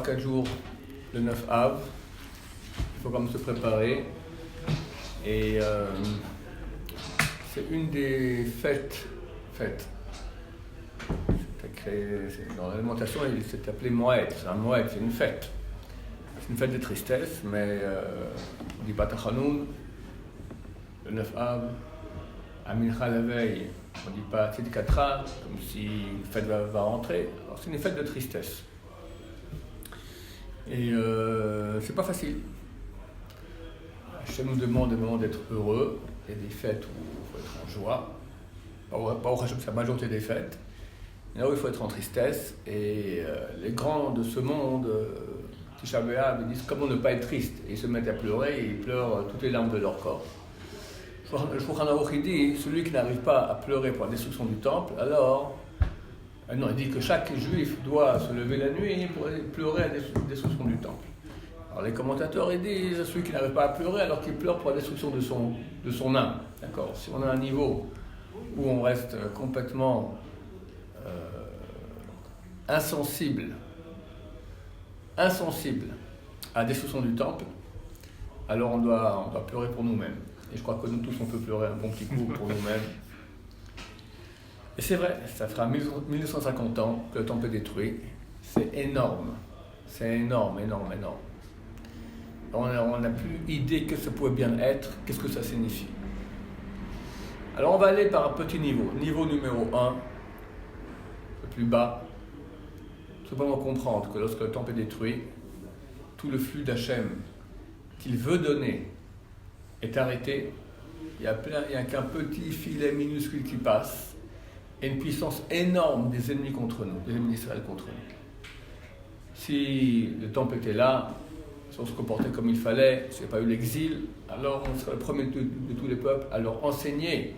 3-4 jours, le 9 Av. Il faut quand même se préparer. Et c'est une des fêtes. Dans l'alimentation, c'est appelé Moed. C'est un Moed, c'est une fête. C'est une fête de tristesse, mais on dit pas Tachanoun, le 9 Av, à Mincha la veille, on dit pas Tzidkatra, comme si une fête va rentrer. Alors, c'est une fête de tristesse. Et c'est pas facile. Hachem nous demande d'être heureux. Il y a des fêtes où il faut être en joie. Pas au Hachem, c'est la majorité des fêtes. Et là où il faut être en tristesse. Et les grands de ce monde, Tisha B'Av, ils disent comment ne pas être triste. Et ils se mettent à pleurer et ils pleurent toutes les larmes de leur corps. Le Shulchan Aruch dit celui qui n'arrive pas à pleurer pour la destruction du temple, alors. Non, il dit que chaque juif doit se lever la nuit pour pleurer à la destruction du temple. Alors les commentateurs ils disent celui qui n'arrive pas à pleurer alors qu'il pleure pour la destruction de son âme. D'accord. Si on a un niveau où on reste complètement insensible à la destruction du temple, alors on doit pleurer pour nous-mêmes. Et je crois que nous tous on peut pleurer un bon petit coup pour nous-mêmes. Et c'est vrai, ça fera 1950 ans que le temple est détruit. C'est énorme. C'est énorme. On n'a plus idée que ça pouvait bien être, qu'est-ce que ça signifie. Alors on va aller par un petit niveau. Niveau numéro 1, le plus bas. Tout simplement comprendre que lorsque le temple est détruit, tout le flux d'Hachem qu'il veut donner est arrêté. Il n'y a qu'un petit filet minuscule qui passe. Et une puissance énorme des ennemis contre nous, des ennemis d'Israël contre nous. Si le temple était là, si on se comportait comme il fallait, s'il n'y avait pas eu l'exil, alors on serait le premier de tous les peuples à leur enseigner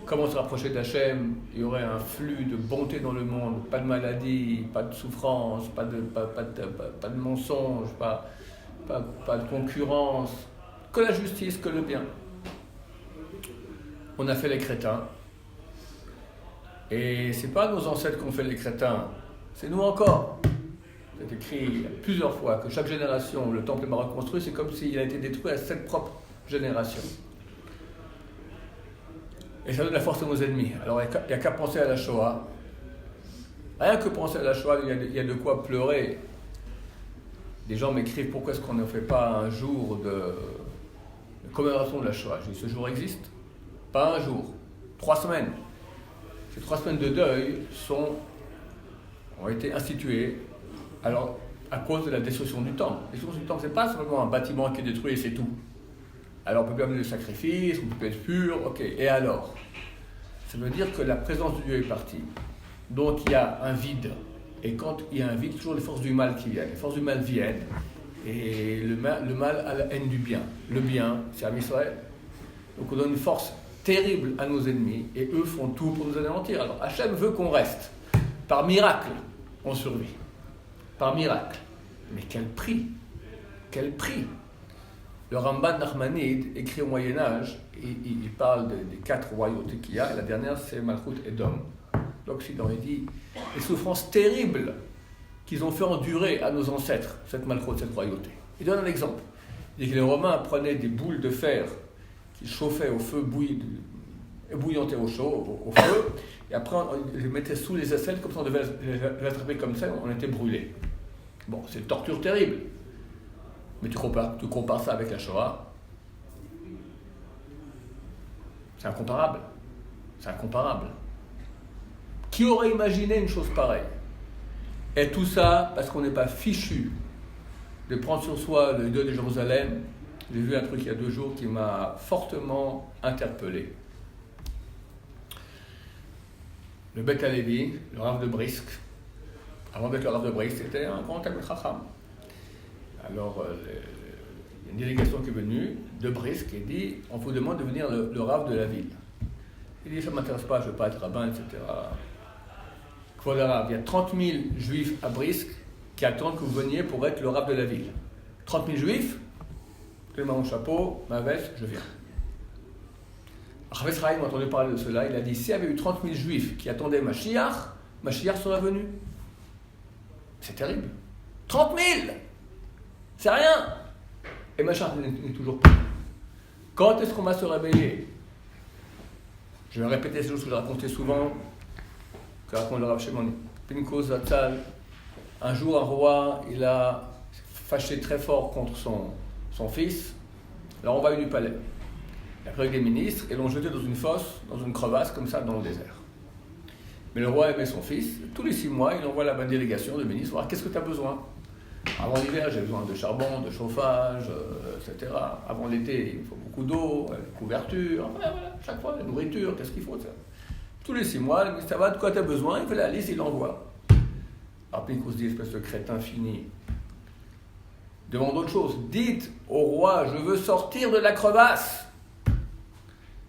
comment se rapprocher d'Hachem. Il y aurait un flux de bonté dans le monde, pas de maladie, pas de souffrance, pas de mensonges, pas de concurrence, que la justice, que le bien. On a fait les crétins. Et c'est pas nos ancêtres qui ont fait les crétins, c'est nous encore. C'est écrit plusieurs fois que chaque génération, le temple est reconstruit, c'est comme s'il a été détruit à cette propre génération. Et ça donne la force à nos ennemis. Alors il n'y a qu'à penser à la Shoah. Rien que penser à la Shoah, il y a de quoi pleurer. Des gens m'écrivent pourquoi est-ce qu'on ne fait pas un jour de commémoration de la Shoah. Je dis ce jour existe. Pas un jour, 3 semaines. Ces 3 semaines de deuil ont été instituées alors, à cause de la destruction du temple. La destruction du temple, ce n'est pas simplement un bâtiment qui est détruit et c'est tout. Alors, on peut plus amener le sacrifice, on peut être pur, ok. Et alors? Ça veut dire que la présence de Dieu est partie. Donc, il y a un vide. Et quand il y a un vide, toujours les forces du mal qui viennent. Les forces du mal viennent. Et le mal a la haine du bien. Le bien, c'est Am Israël. Donc, on donne une force terrible à nos ennemis, et eux font tout pour nous anéantir. Alors Hachem veut qu'on reste. Par miracle, on survit. Par miracle. Mais quel prix! Quel prix! Le Ramban Nachmanide écrit au Moyen-Âge, il parle des 4 royautés qu'il y a, et la dernière c'est Malchut Edom, l'Occident. Il dit les souffrances terribles qu'ils ont fait endurer à nos ancêtres, cette Malchut, cette royauté. Il donne un exemple. Il dit que les Romains prenaient des boules de fer qu'ils chauffaient au feu bouillantaient au feu, et après on les mettait sous les aisselles, comme ça on devait les attraper comme ça, on était brûlés. Bon, c'est une torture terrible. Mais tu compares ça avec la Shoah, c'est incomparable. C'est incomparable. Qui aurait imaginé une chose pareille? Et tout ça parce qu'on n'est pas fichu de prendre sur soi le deuil de Jérusalem. J'ai vu un truc il y a 2 jours qui m'a fortement interpellé. Le Beth Halevi, le Rav de Brisk, avant d'être le Rav de Brisk, c'était un grand Talmid Chacham. Alors, il y a une délégation qui est venue de Brisk et dit on vous demande de devenir le Rav de la ville. Il dit ça ne m'intéresse pas, je ne veux pas être rabbin, etc. Voilà, il y a 30 000 juifs à Brisk qui attendent que vous veniez pour être le Rav de la ville. 30 000 juifs, je mets mon chapeau, ma veste, je viens. Chafetz Chaim a entendu parler de cela, il a dit s'il y avait eu 30 000 juifs qui attendaient Mashiach serait venu. C'est terrible. 30 000. C'est rien. Et machin n'est toujours pas. Quand est-ce qu'on va se réveiller? Je vais répéter ces choses que j'ai racontées souvent, que raconte le Rav Shimon Pinchas Zatzal. Un jour, un roi, il a fâché très fort contre son fils. Alors on va du palais. Il a pris des ministres et l'ont jeté dans une fosse, dans une crevasse, comme ça, dans le désert. Mais le roi aimait son fils. Tous les 6 mois, il envoie la délégation de ministres voir qu'est-ce que tu as besoin. Avant l'hiver, j'ai besoin de charbon, de chauffage, etc. Avant l'été, il faut beaucoup d'eau, couverture, voilà, chaque fois, la nourriture, qu'est-ce qu'il faut, ça. Tous les 6 mois, le ministre va, de quoi tu as besoin, il fait la liste, il l'envoie. Alors Pinchas dit, espèce de crétin fini. Demande autre chose. Dites au roi, je veux sortir de la crevasse.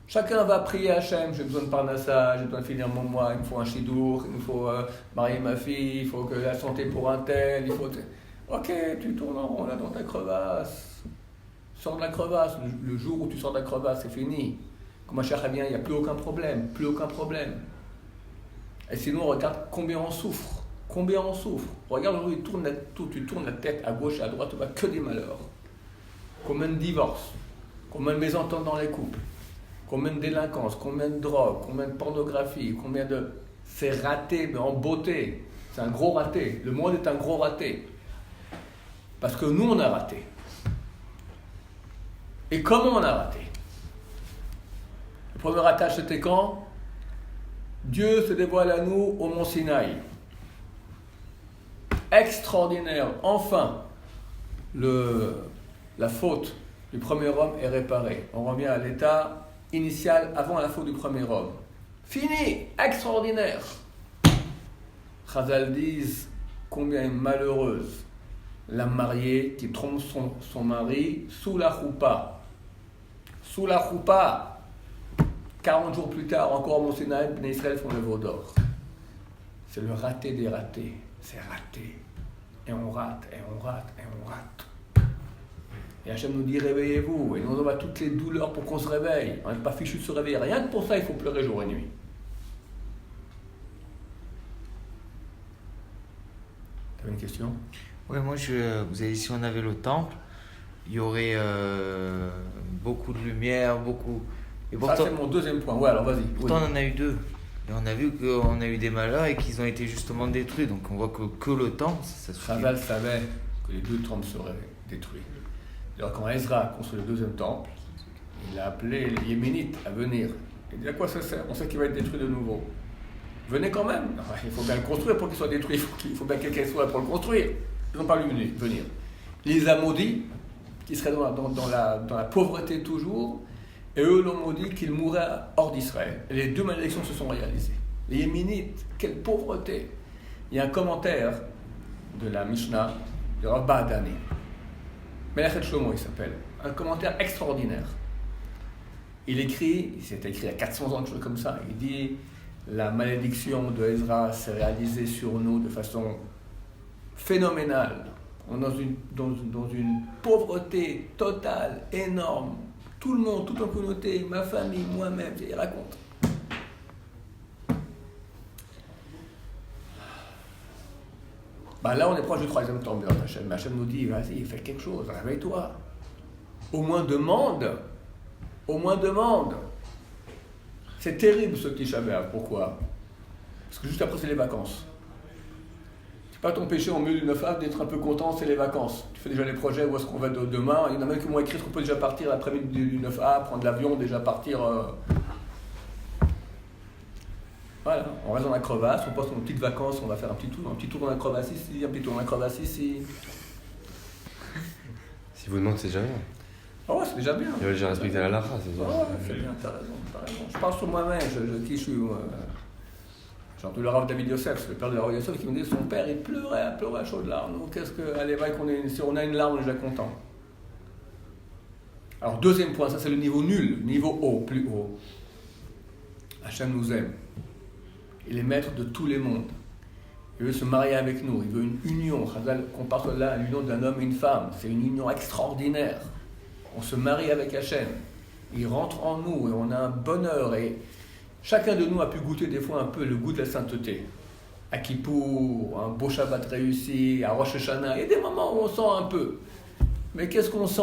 Chacun va prier Hachem, j'ai besoin de Parnassa, j'ai besoin de finir mon mois, il me faut un chidour, il me faut marier ma fille, il faut que la santé pour un tel, il faut... Ok, tu tournes en rond là dans ta crevasse. Sors de la crevasse, le jour où tu sors de la crevasse, c'est fini. Comme Mashiach revient, il n'y a plus aucun problème, plus aucun problème. Et sinon, regarde combien on souffre. Combien on souffre. Regarde aujourd'hui, tu tournes la tête à gauche et à droite, tu vois que des malheurs. Combien de divorces, combien de mésententes dans les couples, combien de délinquances, combien de drogue, combien de pornographie, combien de... C'est raté, mais en beauté. C'est un gros raté. Le monde est un gros raté. Parce que nous, on a raté. Et comment on a raté? Le premier ratage, c'était quand? Dieu se dévoile à nous au mont Sinaï. Extraordinaire. Enfin, la faute du premier homme est réparée. On revient à l'état initial avant la faute du premier homme. Fini. Extraordinaire. Chazal disent combien est malheureuse la mariée qui trompe son mari sous la choupa. Sous la choupa. 40 jours plus tard, encore au Mont Sinaï, les Israël font le veau d'or. C'est le raté des ratés. C'est raté. Et on rate, et on rate, et on rate. Et Hachem nous dit réveillez-vous. Et nous on a toutes les douleurs pour qu'on se réveille. On n'est pas fichu de se réveiller. Rien que pour ça, il faut pleurer jour et nuit. Tu as une question? Ouais, moi, vous avez dit, si on avait le temple, il y aurait beaucoup de lumière, beaucoup... Et pourtant, ça, c'est mon deuxième point. Ouais, alors vas-y. Pourtant, on en a eu 2. Et on a vu qu'on a eu des malheurs et qu'ils ont été justement détruits. Donc, on voit que le temple, ça suffit. Chazal savait que les 2 temples seraient détruits. Alors, quand Ezra a construit le 2e temple, il a appelé les Yéménites à venir. Il dit à quoi ça sert? On sait qu'il va être détruit de nouveau. Venez quand même. Non, il faut bien le construire pour qu'il soit détruit. Il faut bien que quelqu'un soit là pour le construire. Ils n'ont pas voulu venir. Il les a maudits, qui seraient dans la pauvreté toujours, et eux l'ont maudit qu'ils mourraient hors d'Israël. Et les 2 malédictions se sont réalisées. Les Yéménites, quelle pauvreté! Il y a un commentaire de la Mishnah, de Rav Ba'adani. Melech Shlomo, il s'appelle. Un commentaire extraordinaire. Il s'est écrit il y a 400 ans, quelque chose comme ça. Il dit, la malédiction de Ezra s'est réalisée sur nous de façon phénoménale. On est dans une pauvreté totale, énorme. Tout le monde, toute la communauté, ma famille, moi-même, il raconte. Là, on est proche du 3e temple. Hachem nous dit, vas-y, fais quelque chose, réveille-toi. Au moins demande. Au moins demande. C'est terrible ce petit Shabbat. Pourquoi? Parce que juste après, c'est les vacances. C'est pas ton péché en milieu du 9 av d'être un peu content, c'est les vacances. Tu fais déjà les projets, où est-ce qu'on va demain. Il y en a même qui m'ont écrit qu'on peut déjà partir l'après-midi du 9 av, prendre l'avion, déjà partir. Voilà, on reste dans la crevasse, on passe nos petites vacances, on va faire un petit tour dans la crevasse ici, un petit tour dans la crevasse ici. Si vous demandez, c'est déjà bien. Oh, c'est déjà bien. Il va déjà respecter la lacha, c'est déjà. Oh, c'est bien, t'as raison. Je parle sur moi-même, qui je suis. J'ai entendu le Rav David Yosef, le père de la Rav Yosef, qui me dit son père, il pleurait à chaudes larmes. Donc, qu'est-ce que, allez, si on a une larme, on est déjà content. Alors, 2e point, ça c'est le niveau nul, niveau haut, plus haut. Hachem nous aime. Il est maître de tous les mondes. Il veut se marier avec nous. Il veut une union. Chazal compare cela à l'union d'un homme et une femme. C'est une union extraordinaire. On se marie avec Hachem. Il rentre en nous et on a un bonheur. Et chacun de nous a pu goûter des fois un peu le goût de la sainteté. à Kippour, un beau Shabbat réussi, à Rosh Hashanah, il y a des moments où on sent un peu. Mais qu'est-ce qu'on sent?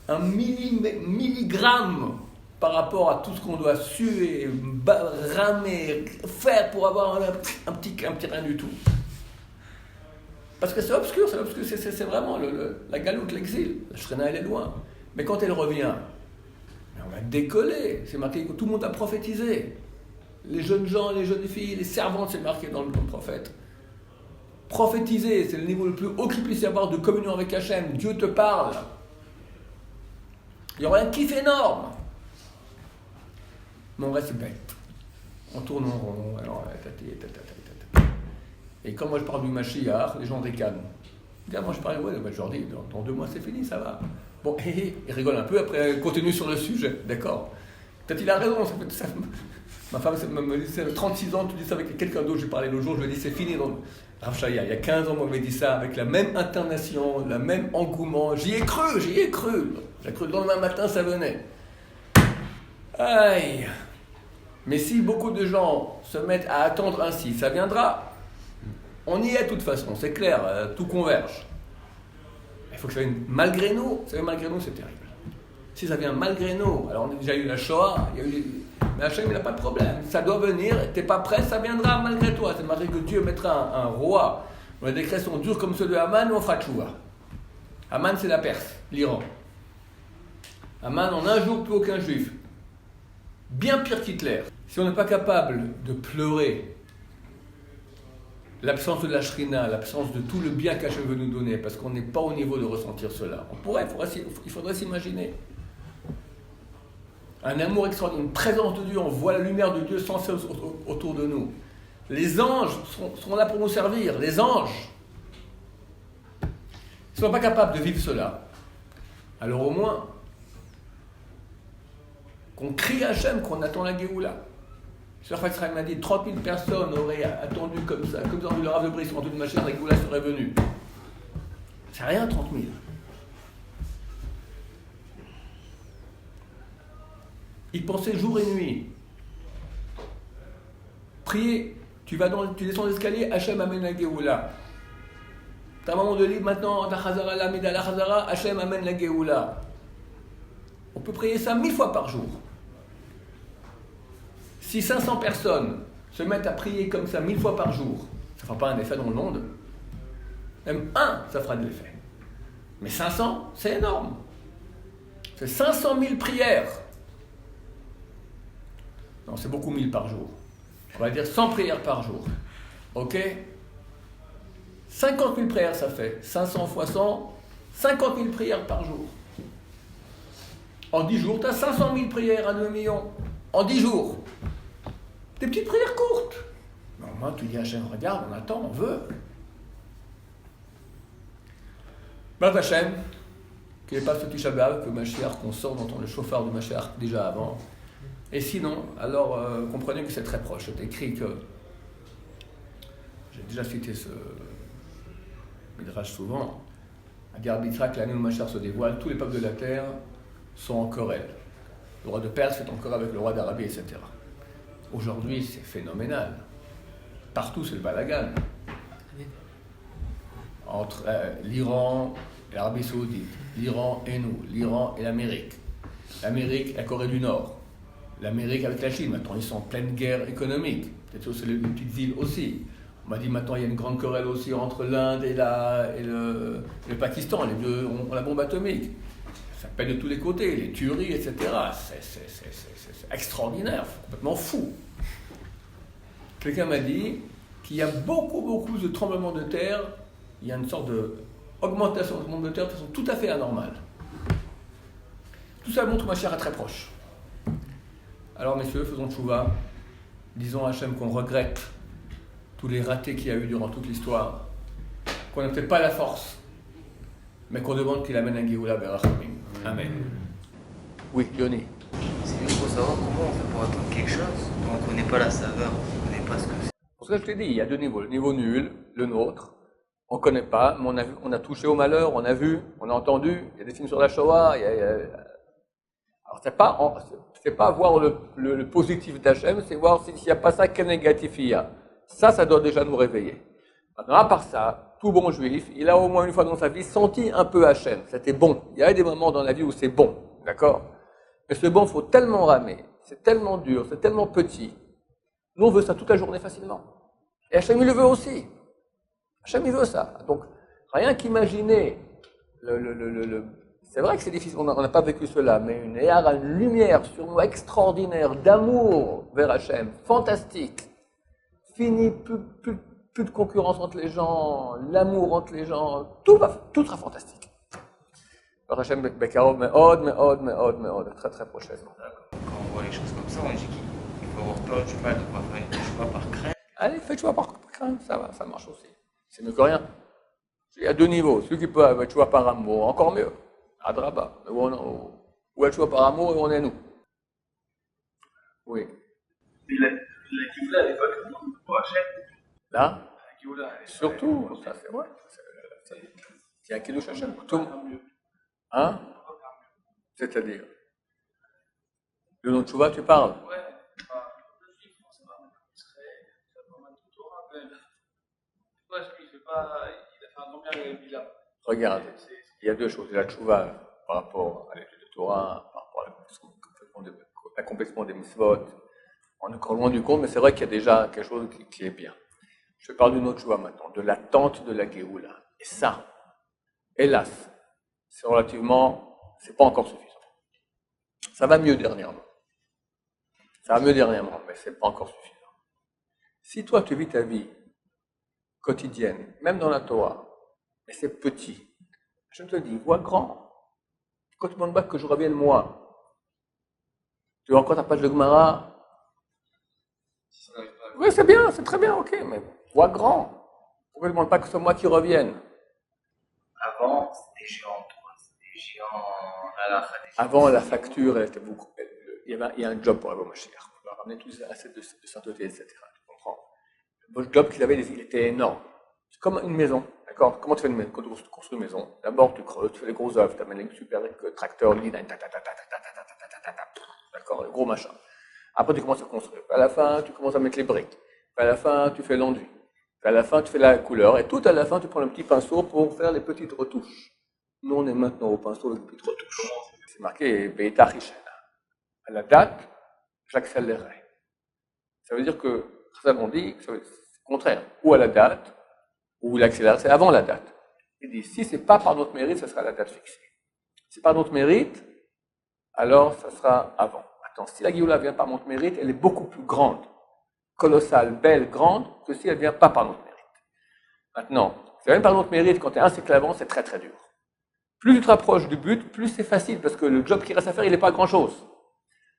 Un milligramme par rapport à tout ce qu'on doit suer, ramer, faire pour avoir un petit rien du tout. Parce que c'est obscur, c'est vraiment la galoute, l'exil. La Shrina, elle est loin. Mais quand elle revient, on va décoller. C'est marqué que tout le monde a prophétisé. Les jeunes gens, les jeunes filles, les servantes, c'est marqué dans le prophète. Prophétiser, c'est le niveau le plus haut qu'il puisse y avoir de communion avec Hachem. Dieu te parle. Il y aura un kiff énorme. Mais on reste bête. On tourne en rond. Alors, et quand moi je parle du Mashiach, les gens ricanent. Moi je parle, je leur dis, dans 2 mois c'est fini, ça va. Bon, ils rigolent un peu, après continue sur le sujet, d'accord. Peut-être il a raison, ma femme me dit, 36 ans, tu dis ça avec quelqu'un d'autre, j'ai parlé l'autre jour, je lui ai dit c'est fini. Rav Shaya, il y a 15 ans, on m'avait dit ça, avec la même intonation, le même engouement, j'y ai cru. J'ai cru le lendemain matin, ça venait. Aïe. Mais si beaucoup de gens se mettent à attendre ainsi, ça viendra. On y est de toute façon, c'est clair, tout converge. Il faut que ça vienne malgré nous. Ça vient malgré nous, c'est terrible. Si ça vient malgré nous, alors on a déjà eu la Shoah, mais Hachem il n'a pas de problème. Ça doit venir, t'es pas prêt, ça viendra malgré toi. C'est marqué que Dieu mettra un roi. Les décrets sont durs comme ceux de Haman, on fera tchouva. Haman, c'est la Perse, l'Iran. Haman, en un jour, plus aucun juif. Bien pire qu'Hitler. Si on n'est pas capable de pleurer l'absence de la Shrina, l'absence de tout le bien qu'Hachem veut nous donner, parce qu'on n'est pas au niveau de ressentir cela. Il faudrait s'imaginer. Un amour extraordinaire, une présence de Dieu, on voit la lumière de Dieu sans cesse autour de nous. Les anges seront là pour nous servir, les anges. S'ils ne sont pas capables de vivre cela, alors au moins, qu'on crie à Hachem, qu'on attend la Géoula. Sur Israël m'a dit 30 000 personnes auraient attendu comme ça, comme dans le Rav de Brice, en toute machine, la Géoula serait venue. C'est rien, 30 000. Ils pensaient jour et nuit. Prier, tu descends l'escalier, Hachem amène la Géoula. T'as un moment de libre maintenant, Hachem amène la Géoula. On peut prier ça 1000 fois par jour. Si 500 personnes se mettent à prier comme ça 1000 fois par jour, ça ne fera pas un effet dans le monde. Même un, ça fera de l'effet. Mais 500, c'est énorme. C'est 500 000 prières. Non, c'est beaucoup 1000 par jour. On va dire 100 prières par jour. Ok? 50 000 prières, ça fait 500 fois 100, 50 000 prières par jour. En 10 jours, tu as 500 000 prières à 2 millions. En 10 jours. Des petites prières courtes. Normalement, tu dis à Hachem, regarde, on attend, on veut. Baruch Hachem, qu'il n'y ait pas ce Tisha B'Av, que Mashiach, qu'on sort d'entendre le chauffard de Mashiach déjà avant. Et sinon, alors comprenez que c'est très proche. C'est écrit que, j'ai déjà cité ce midrash souvent, à Garbitra, que l'année où Mashiach se dévoile, tous les peuples de la terre sont en querelle. Le roi de Perse est en querelle avec le roi d'Arabie, etc. Aujourd'hui, c'est phénoménal. Partout, c'est le balagan. Entre l'Iran et l'Arabie Saoudite, l'Iran et nous, l'Iran et l'Amérique, l'Amérique et la Corée du Nord, l'Amérique avec la Chine. Maintenant, ils sont en pleine guerre économique. Peut-être aussi les petites îles aussi. On m'a dit maintenant, il y a une grande querelle aussi entre l'Inde et le Pakistan. Les deux ont la bombe atomique. Ça pète de tous les côtés, les tueries, etc. C'est extraordinaire, complètement fou. Quelqu'un m'a dit qu'il y a beaucoup de tremblements de terre. Il y a une sorte d'augmentation du tremblements de terre de façon tout à fait anormale. Tout ça montre que Mashiach est très proche. Alors messieurs, faisons tchouva. Disons à Hachem qu'on regrette tous les ratés qu'il y a eu durant toute l'histoire, qu'on n'a peut-être pas la force, mais qu'on demande qu'il amène un Géoula Berachamim. Amen. Oui, Yoni. C'est juste pour savoir comment on fait pour attendre quelque chose quand on ne connaît pas la saveur, on ne connaît pas ce que c'est. Pour ça, je t'ai dit, il y a 2 niveaux. Le niveau nul, le nôtre, on ne connaît pas, mais on a touché au malheur, on a vu, on a entendu, il y a des films sur la Shoah, Alors, c'est pas voir le positif d'Hachem, c'est voir s'il n'y a pas ça, quel négatif il y a. Ça doit déjà nous réveiller. Maintenant, à part ça, tout bon juif, il a au moins une fois dans sa vie senti un peu Hachem. C'était bon. Il y a des moments dans la vie où c'est bon, d'accord? Mais ce bon, il faut tellement ramer, c'est tellement dur, c'est tellement petit. Nous, on veut ça toute la journée facilement. Et Hachem, il le veut aussi. Hachem, il veut ça. Donc, rien qu'imaginer c'est vrai que c'est difficile, on n'a pas vécu cela, mais une lumière sur nous extraordinaire d'amour vers Hachem, fantastique. Fini, plus de concurrence entre les gens, l'amour entre les gens, tout sera fantastique. Alors Hachem Bekarov, meod, très très prochainement. Quand on voit les choses comme ça, on dit qu'il faut avoir peur du mal, de ne pas faire une choix par crainte. Allez, fais choix par crainte, ça marche aussi. C'est mieux que rien. Il y a deux niveaux, celui qui peut avoir choix par amour, encore mieux. Adraba, ou elle choix par amour et on est nous. Oui. Mais la Géoula, elle n'est pas que pour Hachem. Là, La Géoula, surtout, ça c'est vrai. C'est un kiddush Hachem. Tout. Hein? C'est-à-dire, le nom de Tchouva, tu parles? Ouais, le juif, ça va. Il serait pas mal de Torah, même. Pourquoi est-ce qu'il fait pas. Il a fait un grand bien avec Bila. Regarde, il y a deux choses. La Tchouva par rapport à l'étude de Torah, par rapport à l'accomplissement des mitzvot. On est encore loin du compte, mais c'est vrai qu'il y a déjà quelque chose qui est bien. Je parle d'une autre Tchouva maintenant, de l'attente de la Géoula. Et ça, hélas, c'est pas encore suffisant. Ça va mieux dernièrement. Mais c'est pas encore suffisant. Si toi, tu vis ta vie quotidienne, même dans la Torah, mais c'est petit, je te dis, vois grand. Quand tu ne demandes pas que je revienne moi, tu as encore ta page de Gemara. Oui, c'est bien, c'est très bien, ok, mais vois grand. Pourquoi tu ne demandes pas que ce soit moi qui revienne? Avant, c'était géant, c'était géant halakha. Avant, la facture, elle était beaucoup. Il y a un job pour avoir Mashiach. On va ramener tous les assets de sainteté, etc. Tu comprends? Le job qu'il avait, il était énorme. C'est comme une maison, d'accord? Comment tu fais une maison? Quand tu construis une maison, d'abord tu creuses, tu fais les gros œuvres, tu amènes les super tracteurs, d'accord, les gros machins. Après, tu commences à construire. À la fin, tu commences à mettre les briques. À la fin, tu fais l'enduit. À la fin, tu fais la couleur. Et tout à la fin, tu prends le petit pinceau pour faire les petites retouches. Nous, on est maintenant au pinceau avec les petites retouches. C'est marqué Beita Rishena. À la date, j'accélérerai. Ça veut dire que, ça on dit, c'est le contraire. Ou à la date, ou il accélère, c'est avant la date. Il dit, si ce n'est pas par notre mérite, ce sera la date fixée. Si c'est par notre mérite, alors ça sera avant. Attends, si la Géoula vient par notre mérite, elle est beaucoup plus grande, colossale, belle, grande, que si elle ne vient pas par notre mérite. Maintenant, si elle vient par notre mérite, quand tu es un siècle avant, c'est très très dur. Plus tu te rapproches du but, plus c'est facile, parce que le job qui reste à faire, il n'est pas grand-chose.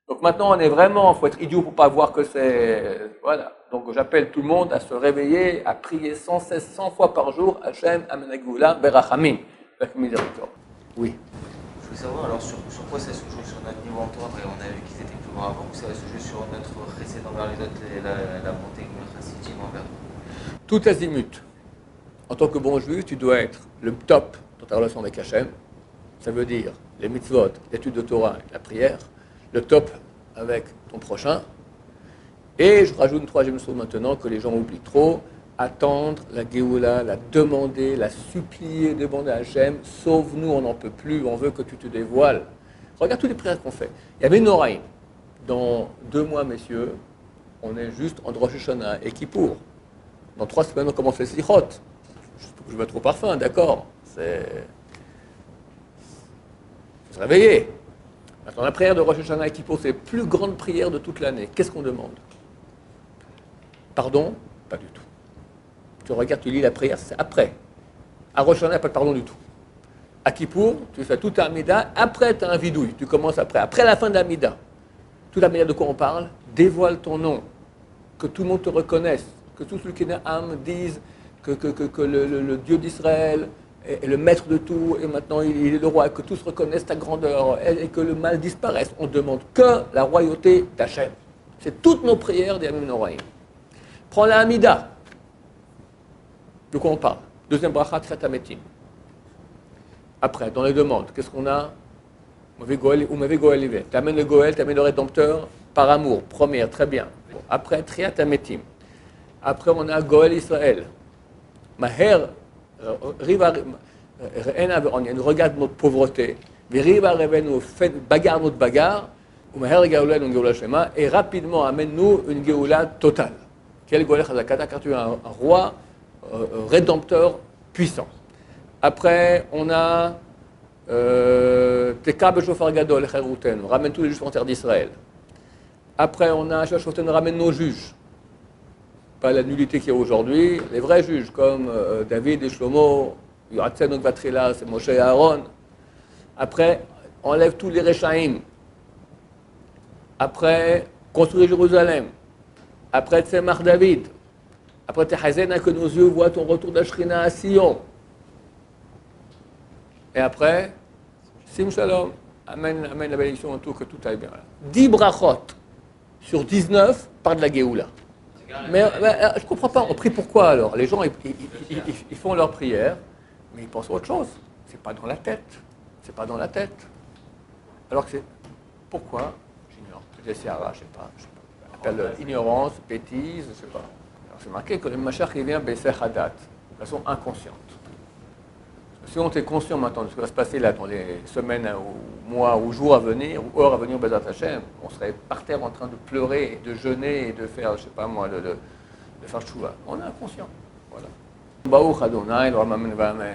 Donc maintenant, on est vraiment, il faut être idiot pour ne pas voir que c'est... Voilà. Donc j'appelle tout le monde à se réveiller, à prier sans cesse, 100 fois par jour, Hachem, Amenagoula, Berachamim, avec miséricorde. Oui. Je veux savoir, alors sur quoi ça se joue? Sur notre niveau en Torah, on a vu qu'ils étaient plus grands avant, ou ça va se jouer sur notre chesed envers les autres, la bonté chassidique envers nous? Tout azimut. En tant que bon juif, tu dois être le top dans ta relation avec Hachem. Ça veut dire les mitzvot, l'étude de Torah, la prière. Le top avec ton prochain. Et je rajoute une troisième chose maintenant que les gens oublient trop, attendre la Géoula, la demander, la supplier, demander à Hachem, sauve-nous, on n'en peut plus, on veut que tu te dévoiles. Regarde toutes les prières qu'on fait. Il y avait Noraïm. Dans 2 mois, messieurs, on est juste en Rosh Hashanah et Kippour. Dans 3 semaines, on commence les Sichot. Je vais trop parfum, d'accord. C'est... faut se réveiller. Maintenant, la prière de Rosh Hashanah et Kippour, c'est la plus grande prière de toute l'année. Qu'est-ce qu'on demande? Pardon? Pas du tout. Tu regardes, tu lis la prière, c'est après. À Rosh Hashanah, il n'y a pas de pardon du tout. À Kippour, tu fais tout un Amida, après tu as un vidouille, tu commences après. Après la fin de l'Amida. Toute l'Amida de quoi on parle? Dévoile ton nom. Que tout le monde te reconnaisse. Que tous ceux qui sont âme disent que le Dieu d'Israël est le maître de tout, et maintenant il est le roi, que tous reconnaissent ta grandeur, et que le mal disparaisse. On ne demande que la royauté d'Hachem. C'est toutes nos prières des Yamim Noraïm. Prends la Hamida. De quoi on parle? Deuxième bracha, Tchiat HaMetim. Après, dans les demandes, qu'est-ce qu'on a? Vous m'avez Goël, tu amènes le Goël, tu amènes le Rédempteur par amour. Première, très bien. Après, Tchiat HaMetim. Après, on a Goël Israël. Maher, Riva, on regarde notre pauvreté. Riva nous fait bagarre notre bagarre. Et rapidement amène-nous une Géoula totale. Quel Goël Chazakata, car tu es un roi rédempteur puissant. Après, on a Teka Beshofar Gadol, Cheruten, ramène tous les juges en terre d'Israël. Après, on a Shashoten, ramène nos juges. Pas la nullité qu'il y a aujourd'hui, les vrais juges comme David et Shlomo, Yoratsen Vatrila, c'est Moshe et Aaron. Après, enlève tous les Rechaim. Après, construire Jérusalem. Après, Tzemach David. Après, Tehazena, que nos yeux voient ton retour d'Ashrina à Sion. Et après, Sim Shalom. Amen, amen la bénédiction en tout, que tout aille bien. 10 brachot sur 19 parlent de la Géoula. Mais je ne comprends pas, on prie pourquoi alors? Les gens, ils font leur prière, mais ils pensent à autre chose. C'est pas dans la tête. C'est pas dans la tête. Alors que c'est... Pourquoi? J'ignore. Peut-être c'est Ara, je sais pas. Appelle ignorance, bêtise, je sais pas. Alors c'est marqué que le Mashiach il vient Bessech Hadat, de façon inconsciente. Si on est conscient maintenant de ce qui va se passer là dans les semaines ou mois ou jours à venir, ou heures à venir, Bezat Hashem, on serait par terre en train de pleurer, de jeûner et de faire, je sais pas moi, de faire tchouva. On est inconscient. Voilà. Baruch Adonai, Amen.